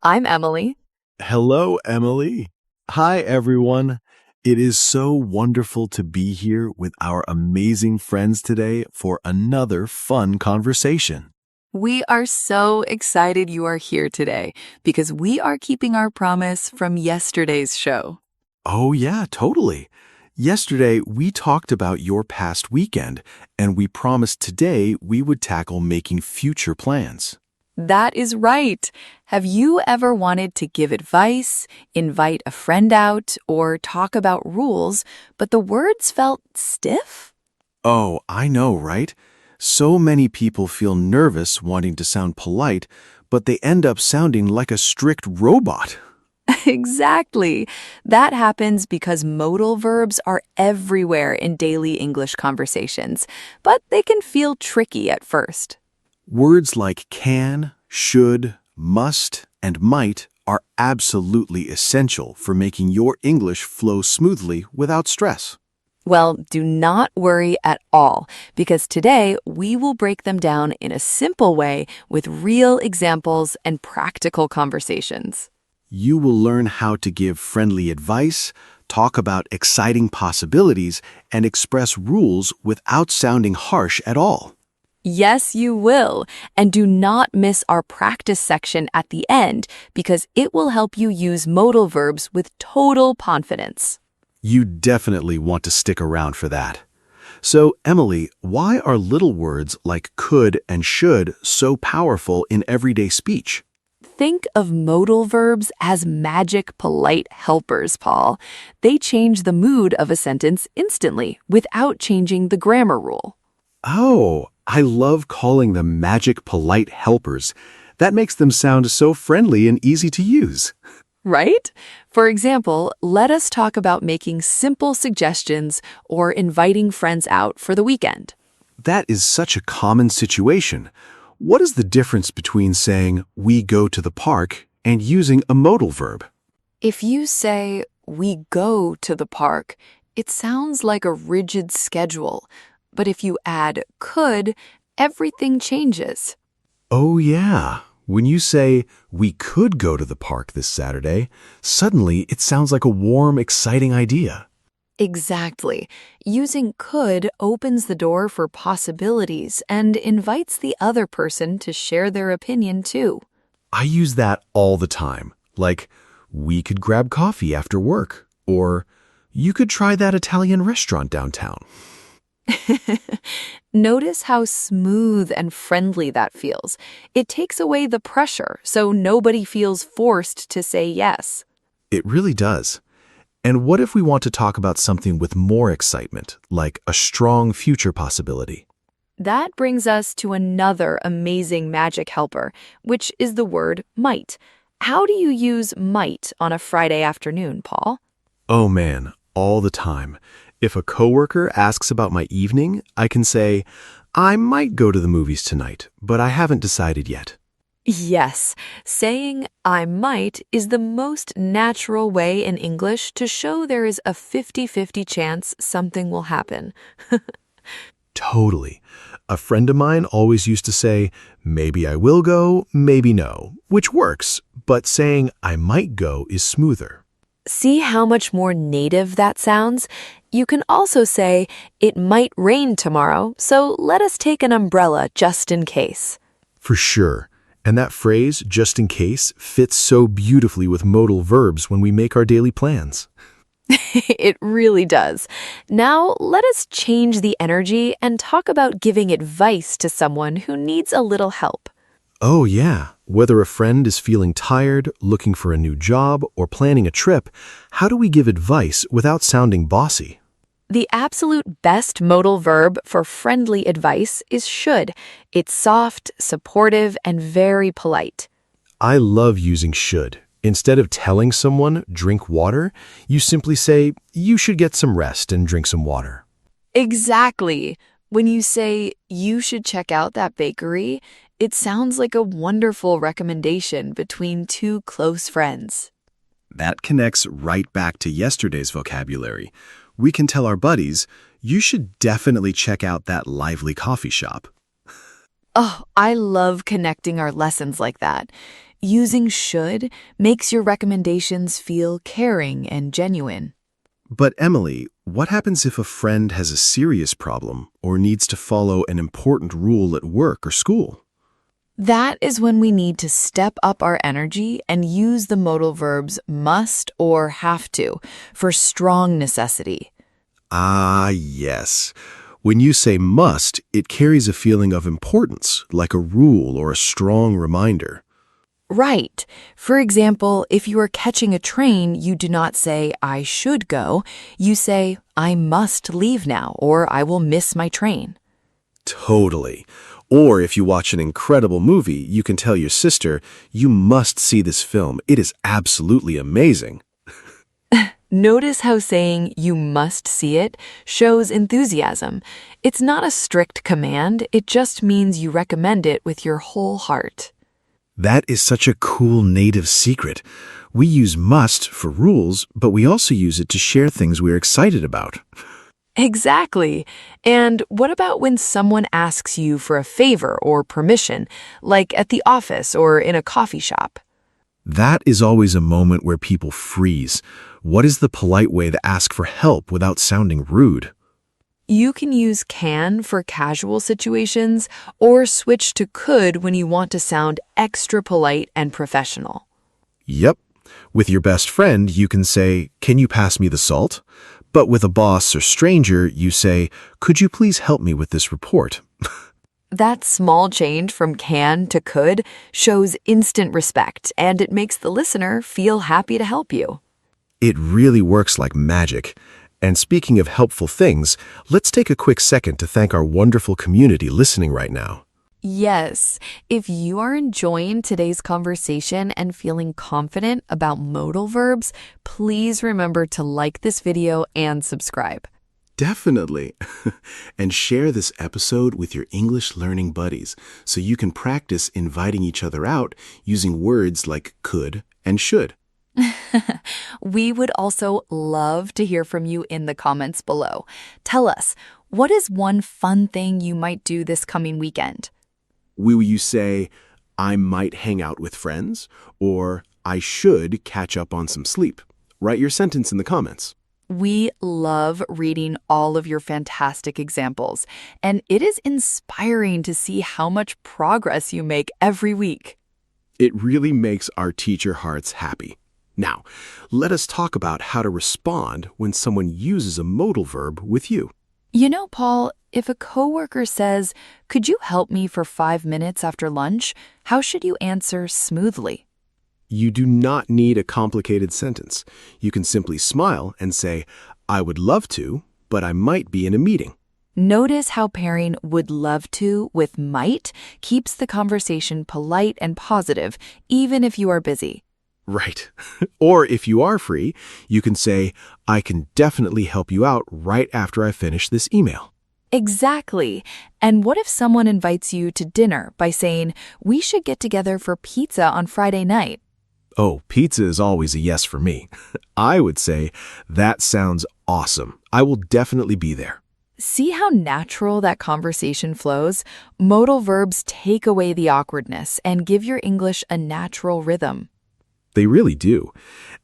I'm Emily. Hello, Emily. Hi, everyone. It is so wonderful to be here with our amazing friends today for another fun conversation. We are so excited you are here today because we are keeping our promise from yesterday's show. Oh, yeah, totally. Yesterday, we talked about your past weekend, and we promised today we would tackle making future plans. That is right. Have you ever wanted to give advice, invite a friend out, or talk about rules, but the words felt stiff? Oh, I know, right? So many people feel nervous wanting to sound polite, but they end up sounding like a strict robot. Exactly. That happens because modal verbs are everywhere in daily English conversations, but they can feel tricky at first. Words like can, should, must, and might are absolutely essential for making your English flow smoothly without stress. Well, do not worry at all, because today we will break them down in a simple way with real examples and practical conversations. You will learn how to give friendly advice, talk about exciting possibilities, and express rules without sounding harsh at all. Yes, you will. And do not miss our practice section at the end, because it will help you use modal verbs with total confidence. You definitely want to stick around for that. So, Emily, why are little words like could and should so powerful in everyday speech? Think of modal verbs as magic polite helpers, Paul. They change the mood of a sentence instantly without changing the grammar rule. Oh, I love calling them magic polite helpers. That makes them sound so friendly and easy to use. Right? For example, let us talk about making simple suggestions or inviting friends out for the weekend. That is such a common situation. What is the difference between saying, we go to the park, and using a modal verb? If you say, we go to the park, it sounds like a rigid schedule. But if you add could, everything changes. Oh, yeah. When you say, we could go to the park this Saturday, suddenly it sounds like a warm, exciting idea. Exactly. Using could opens the door for possibilities and invites the other person to share their opinion too. I use that all the time, like, we could grab coffee after work, or you could try that Italian restaurant downtown. Notice how smooth and friendly that feels. It takes away the pressure, so nobody feels forced to say yes. It really does. And what if we want to talk about something with more excitement, like a strong future possibility? That brings us to another amazing magic helper, which is the word might. How do you use might on a Friday afternoon, Paul? Oh man, all the time. If a coworker asks about my evening, I can say, I might go to the movies tonight, but I haven't decided yet. Yes, saying I might is the most natural way in English to show there is a 50-50 chance something will happen. Totally. A friend of mine always used to say, maybe I will go, maybe no, which works, but saying I might go is smoother. See how much more native that sounds? You can also say, it might rain tomorrow, so let us take an umbrella just in case. For sure. And that phrase, just in case, fits so beautifully with modal verbs when we make our daily plans. It really does. Now, let us change the energy and talk about giving advice to someone who needs a little help. Oh yeah, whether a friend is feeling tired, looking for a new job, or planning a trip, how do we give advice without sounding bossy? The absolute best modal verb for friendly advice is should. It's soft, supportive, and very polite. I love using should. Instead of telling someone, drink water, you simply say, you should get some rest and drink some water. Exactly. When you say, you should check out that bakery, it sounds like a wonderful recommendation between two close friends. That connects right back to yesterday's vocabulary. We can tell our buddies, you should definitely check out that lively coffee shop. Oh, I love connecting our lessons like that. Using should makes your recommendations feel caring and genuine. But Emily, what happens if a friend has a serious problem or needs to follow an important rule at work or school? That is when we need to step up our energy and use the modal verbs must or have to for strong necessity. Ah, yes. When you say must, it carries a feeling of importance, like a rule or a strong reminder. Right. For example, if you are catching a train, you do not say, I should go. You say, I must leave now, or I will miss my train. Totally. Or if you watch an incredible movie, you can tell your sister, you must see this film. It is absolutely amazing. Notice how saying you must see it shows enthusiasm. It's not a strict command, it just means you recommend it with your whole heart. That is such a cool native secret. We use must for rules, but we also use it to share things we're excited about. Exactly. And what about when someone asks you for a favor or permission, like at the office or in a coffee shop? That is always a moment where people freeze. What is the polite way to ask for help without sounding rude? You can use can for casual situations or switch to could when you want to sound extra polite and professional. Yep. With your best friend, you can say, "Can you pass me the salt?" But with a boss or stranger, you say, "Could you please help me with this report?" That small change from can to could shows instant respect, and it makes the listener feel happy to help you. It really works like magic. And speaking of helpful things, let's take a quick second to thank our wonderful community listening right now. Yes, if you are enjoying today's conversation and feeling confident about modal verbs, please remember to like this video and subscribe. Definitely. And share this episode with your English learning buddies so you can practice inviting each other out using words like could and should. We would also love to hear from you in the comments below. Tell us, what is one fun thing you might do this coming weekend? Will you say, "I might hang out with friends," or "I should catch up on some sleep"? Write your sentence in the comments. We love reading all of your fantastic examples, and it is inspiring to see how much progress you make every week. It really makes our teacher hearts happy. Now, let us talk about how to respond when someone uses a modal verb with you. You know, Paul, if a coworker says, "Could you help me for 5 minutes after lunch?" how should you answer smoothly? You do not need a complicated sentence. You can simply smile and say, "I would love to, but I might be in a meeting." Notice how pairing would love to with might keeps the conversation polite and positive, even if you are busy. Right. Or if you are free, you can say, "I can definitely help you out right after I finish this email." Exactly. And what if someone invites you to dinner by saying, "We should get together for pizza on Friday night"? Oh, pizza is always a yes for me. I would say, "That sounds awesome. I will definitely be there." See how natural that conversation flows? Modal verbs take away the awkwardness and give your English a natural rhythm. They really do.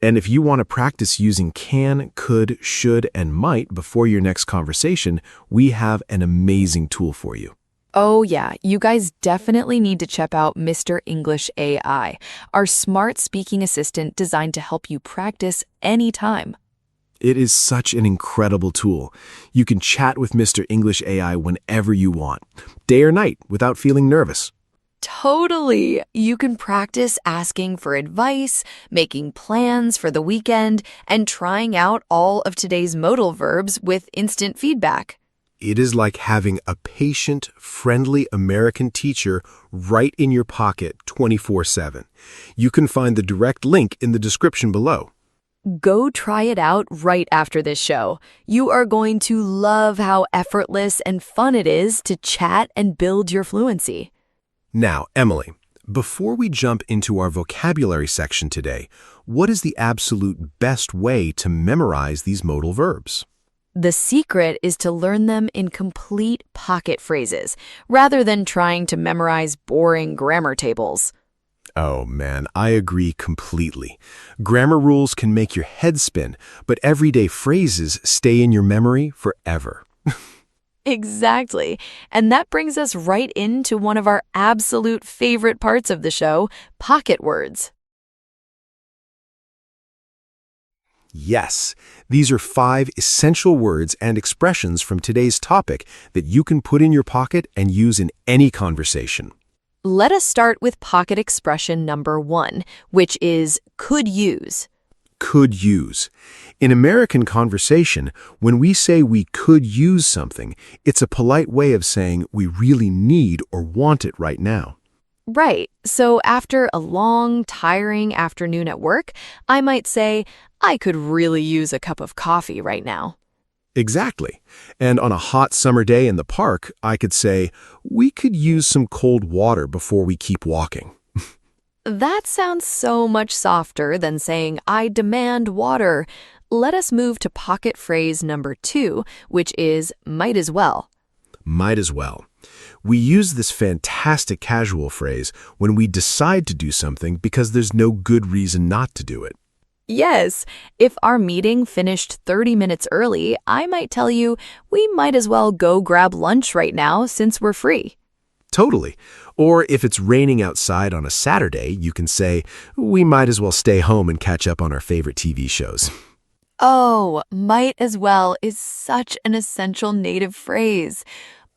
And if you want to practice using can, could, should, and might before your next conversation, we have an amazing tool for you. Oh yeah, you guys definitely need to check out Mr. English AI, our smart speaking assistant designed to help you practice anytime. It is such an incredible tool. You can chat with Mr. English AI whenever you want, day or night, without feeling nervous. Totally. You can practice asking for advice, making plans for the weekend, and trying out all of today's modal verbs with instant feedback. It is like having a patient, friendly American teacher right in your pocket 24/7. You can find the direct link in the description below. Go try it out right after this show. You are going to love how effortless and fun it is to chat and build your fluency. Now, Emily, before we jump into our vocabulary section today, what is the absolute best way to memorize these modal verbs? The secret is to learn them in complete pocket phrases, rather than trying to memorize boring grammar tables. Oh man, I agree completely. Grammar rules can make your head spin, but everyday phrases stay in your memory forever. Exactly. And that brings us right into one of our absolute favorite parts of the show, pocket words. Yes, these are 5 essential words and expressions from today's topic that you can put in your pocket and use in any conversation. Let us start with pocket expression number 1, which is could use. Could use. In American conversation, when we say we could use something, it's a polite way of saying we really need or want it right now. Right. So after a long, tiring afternoon at work, I might say, I could really use a cup of coffee right now. Exactly. And on a hot summer day in the park, I could say, we could use some cold water before we keep walking. That sounds so much softer than saying, I demand water. Let us move to pocket phrase number 2, which is might as well. Might as well. We use this fantastic casual phrase when we decide to do something because there's no good reason not to do it. Yes, if our meeting finished 30 minutes early, I might tell you we might as well go grab lunch right now since we're free. Totally. Or if it's raining outside on a Saturday, you can say, we might as well stay home and catch up on our favorite TV shows. Oh, might as well is such an essential native phrase.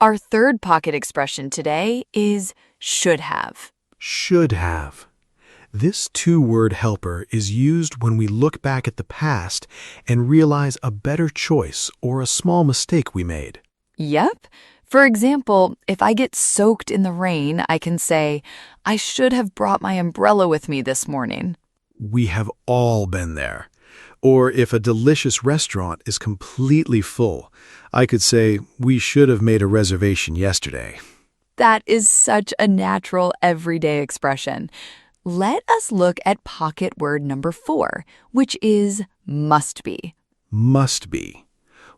Our third pocket expression today is should have. Should have. This two-word helper is used when we look back at the past and realize a better choice or a small mistake we made. Yep. For example, if I get soaked in the rain, I can say, I should have brought my umbrella with me this morning. We have all been there. Or if a delicious restaurant is completely full, I could say, we should have made a reservation yesterday. That is such a natural, everyday expression. Let us look at pocket word number 4, which is must be. Must be.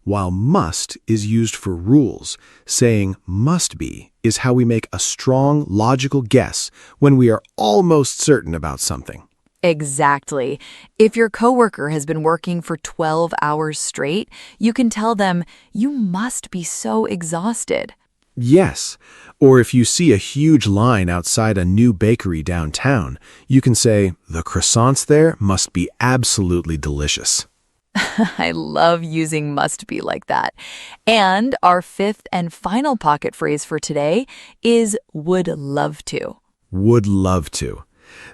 While must is used for rules, saying must be is how we make a strong, logical guess when we are almost certain about something. Exactly. If your coworker has been working for 12 hours straight, you can tell them, you must be so exhausted. Yes, or if you see a huge line outside a new bakery downtown, you can say, the croissants there must be absolutely delicious. I love using must be like that. And our fifth and final pocket phrase for today is would love to. Would love to.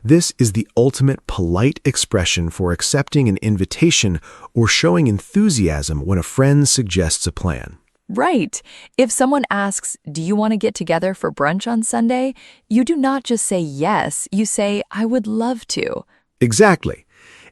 This is the ultimate polite expression for accepting an invitation or showing enthusiasm when a friend suggests a plan. Right. If someone asks, do you want to get together for brunch on Sunday? You do not just say yes, you say, I would love to. Exactly.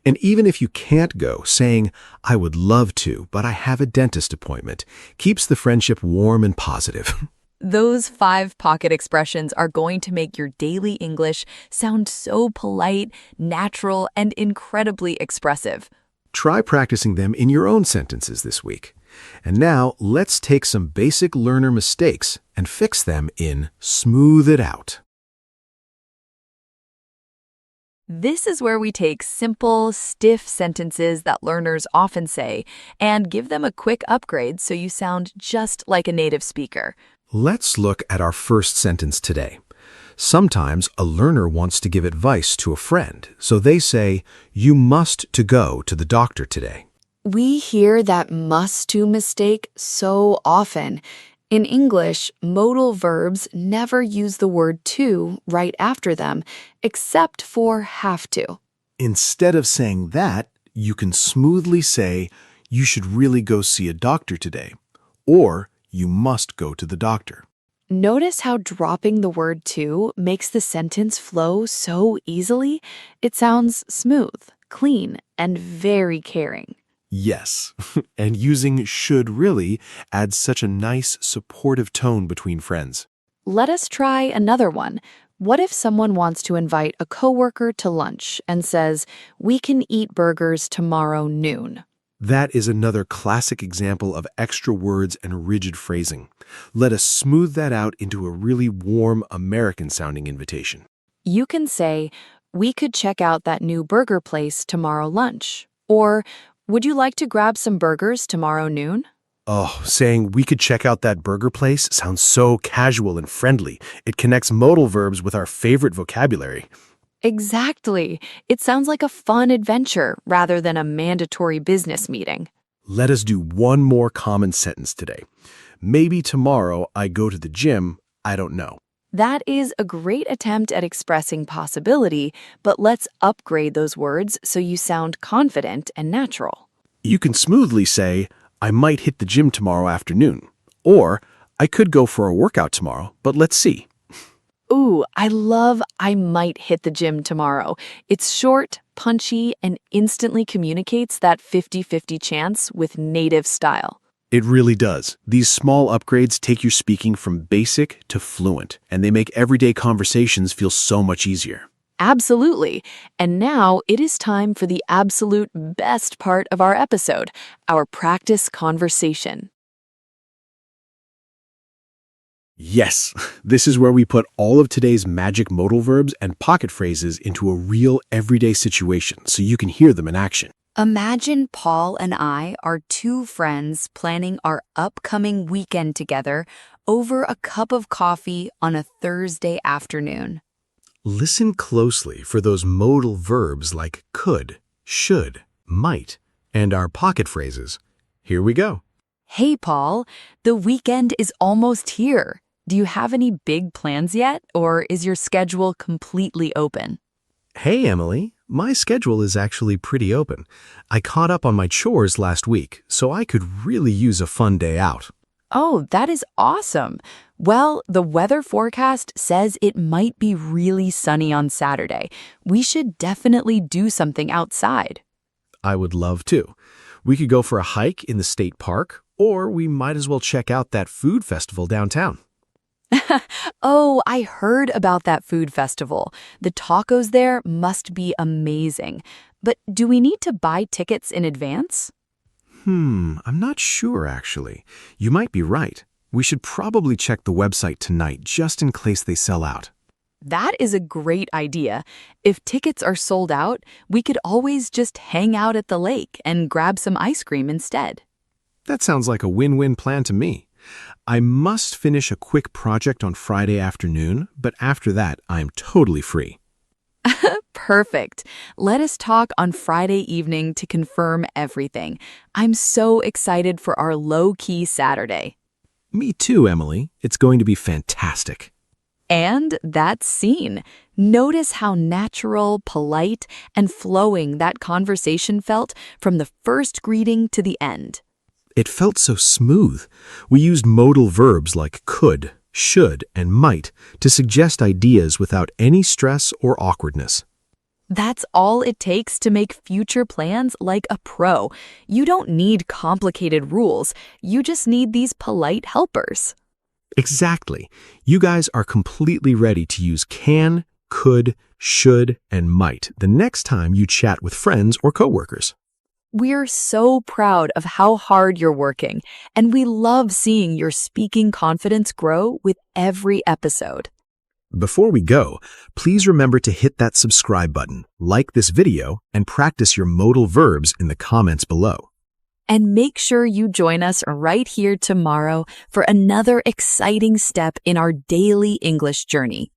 And even if you can't go, saying, I would love to, but I have a dentist appointment, keeps the friendship warm and positive. Those 5 pocket expressions are going to make your daily English sound so polite, natural, and incredibly expressive. Try practicing them in your own sentences this week. And now, let's take some basic learner mistakes and fix them in Smooth It Out. This is where we take simple, stiff sentences that learners often say and give them a quick upgrade so you sound just like a native speaker. Let's look at our first sentence today. Sometimes a learner wants to give advice to a friend, so they say, you must to go to the doctor today. We hear that must to mistake so often. In English, modal verbs never use the word to right after them, except for have to. Instead of saying that, you can smoothly say, you should really go see a doctor today, or you must go to the doctor. Notice how dropping the word to makes the sentence flow so easily? It sounds smooth, clean, and very caring. Yes, and using should really adds such a nice, supportive tone between friends. Let us try another one. What if someone wants to invite a coworker to lunch and says, we can eat burgers tomorrow noon? That is another classic example of extra words and rigid phrasing. Let us smooth that out into a really warm, American-sounding invitation. You can say, "We could check out that new burger place tomorrow lunch." Or, "Would you like to grab some burgers tomorrow noon?" Oh, saying we could check out that burger place sounds so casual and friendly. It connects modal verbs with our favorite vocabulary. Exactly. It sounds like a fun adventure rather than a mandatory business meeting. Let us do one more common sentence today. Maybe tomorrow I go to the gym, I don't know. That is a great attempt at expressing possibility, but let's upgrade those words so you sound confident and natural. You can smoothly say, I might hit the gym tomorrow afternoon. Or, I could go for a workout tomorrow, but let's see. Ooh, I love "I might hit the gym tomorrow." It's short, punchy, and instantly communicates that 50-50 chance with native style. It really does. These small upgrades take your speaking from basic to fluent, and they make everyday conversations feel so much easier. Absolutely. And now it is time for the absolute best part of our episode, our practice conversation. Yes, this is where we put all of today's magic modal verbs and pocket phrases into a real everyday situation so you can hear them in action. Imagine Paul and I are two friends planning our upcoming weekend together over a cup of coffee on a Thursday afternoon. Listen closely for those modal verbs like could, should, might, and our pocket phrases. Here we go. Hey, Paul, the weekend is almost here. Do you have any big plans yet, or is your schedule completely open? Hey, Emily. My schedule is actually pretty open. I caught up on my chores last week, so I could really use a fun day out. Oh, that is awesome. Well, the weather forecast says it might be really sunny on Saturday. We should definitely do something outside. I would love to. We could go for a hike in the state park, or we might as well check out that food festival downtown. Oh, I heard about that food festival. The tacos there must be amazing. But do we need to buy tickets in advance? I'm not sure, actually. You might be right. We should probably check the website tonight just in case they sell out. That is a great idea. If tickets are sold out, we could always just hang out at the lake and grab some ice cream instead. That sounds like a win-win plan to me. I must finish a quick project on Friday afternoon, but after that, I'm totally free. Perfect. Let us talk on Friday evening to confirm everything. I'm so excited for our low-key Saturday. Me too, Emily. It's going to be fantastic. And that scene. Notice how natural, polite, and flowing that conversation felt from the first greeting to the end. It felt so smooth. We used modal verbs like could, should, and might to suggest ideas without any stress or awkwardness. That's all it takes to make future plans like a pro. You don't need complicated rules. You just need these polite helpers. Exactly. You guys are completely ready to use can, could, should, and might the next time you chat with friends or coworkers. We're so proud of how hard you're working, and we love seeing your speaking confidence grow with every episode. Before we go, please remember to hit that subscribe button, like this video, and practice your modal verbs in the comments below. And make sure you join us right here tomorrow for another exciting step in our daily English journey.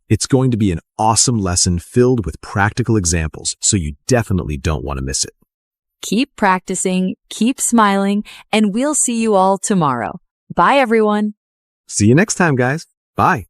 It's going to be an awesome lesson filled with practical examples, so you definitely don't want to miss it. Keep practicing, keep smiling, and we'll see you all tomorrow. Bye, everyone. See you next time, guys. Bye.